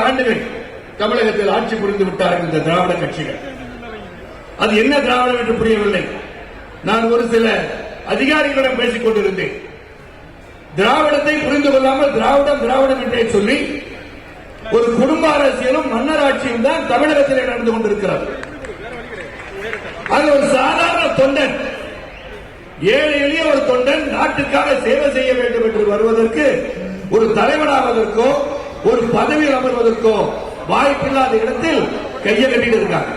ஆண்டுகள் தமிழகத்தில் ஆட்சி புரிந்து விட்டார்கள் இந்த திராவிட கட்சிகள். அது என்ன திராவிடம் என்று புரியவில்லை. நான் ஒரு சில அதிகாரிகளிடம் பேசிக் கொண்டிருந்தேன். திராவிடத்தை புரிந்து கொள்ளாமல் திராவிடம் திராவிடம் என்றே சொல்லி ஒரு குடும்ப அரசியலும் மன்னர் ஆட்சியும் தான் தமிழகத்திலே நடந்து கொண்டிருக்கிறது. அது ஒரு சாதாரண தொண்டன், ஏழை எளிய ஒரு தொண்டன் நாட்டுக்காக சேவை செய்ய வேண்டும் என்று வருவதற்கு, ஒரு தலைவனாவதற்கோ ஒரு பதவியில் அமர்வதற்கோ வாய்ப்பில்லாத இடத்தில் கையை கட்டிட்டு இருக்காங்க.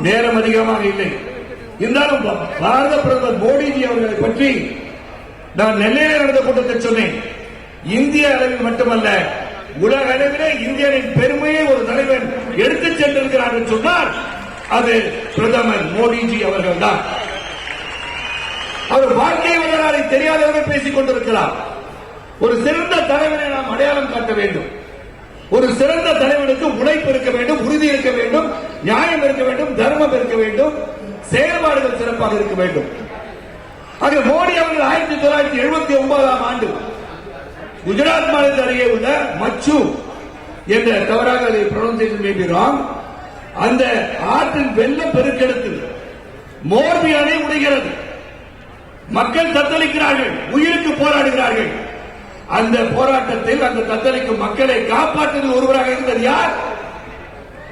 நேரம் அதிகமாக இல்லை. இருந்தாலும் பாரத பிரதமர் மோடிஜி அவர்களை பற்றி நான் நெல்லையில் நடந்த கூட்டத்தில் சொன்னேன். இந்திய அளவில் மட்டுமல்ல, உலக அளவிலே இந்தியனின் பெருமையை ஒரு தலைவன் எடுத்துச் சென்றிருக்கிறார் என்று சொன்னார் அது பிரதமர் மோடிஜி அவர்கள் தான். அவர் வாழ்க்கை வரலாறை தெரியாதவர்கள் பேசிக் கொண்டிருக்கிறார். ஒரு சிறந்த தலைவரை நாம் அடையாளம் காட்ட வேண்டும். ஒரு சிறந்த தலைவனுக்கு உழைப்பு இருக்க வேண்டும், உறுதி இருக்க வேண்டும், நியாயம் இருக்க வேண்டும், தர்மம் இருக்க வேண்டும், செயல்பாடுகள் சிறப்பாக இருக்க வேண்டும். ஆக மோடி அவர்கள் 1979ஆம் ஆண்டு குஜராத் மாநிலத்தில் அருகே உள்ள மச்சு என்ற, தவறாக அதை ப்ரொனன்சியேஷன் மேபி ராங், அந்த ஆற்றின் வெள்ளம் பெருக்கெடுத்து மோர்பி அணை உடைகிறது. மக்கள் தத்தளிக்கிறார்கள், உயிருக்கு போராடுகிறார்கள். அந்த போராட்டத்தில் அந்த தத்தளிக்கும் மக்களை காப்பாற்றுவதில் ஒருவராக இருந்தது யார்?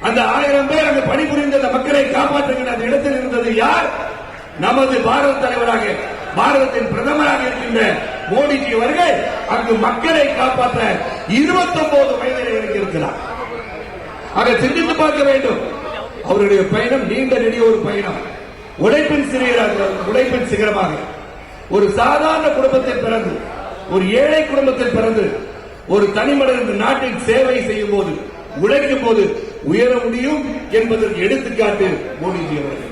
அந்த 1000 பேர் அங்கு பணிபுரிந்த அந்த மக்களை காப்பாற்றுகிற அந்த இடத்தில் இருந்தது யார்? நமது பாரத தலைவராக, பாரதத்தின் பிரதமராக இருக்கின்ற மோடிஜி அவர்கள் அங்கு மக்களை காப்பாற்ற 29 வயதில் இருக்கிறார். ஆக சிந்தித்து பார்க்க வேண்டும். அவருடைய பயணம் நீண்ட நெடிய ஒரு பயணம். உழைப்பின் சிகரமாக ஒரு சாதாரண குடும்பத்தில் பிறந்து, ஒரு ஏழை குடும்பத்தில் பிறந்து, ஒரு தனிமனிதன் நாட்டின் சேவை செய்யும் போது, உழைக்கும் போது உயர முடியும் என்பதற்கு எடுத்துக்காட்டு மோடிஜி அவர்கள்.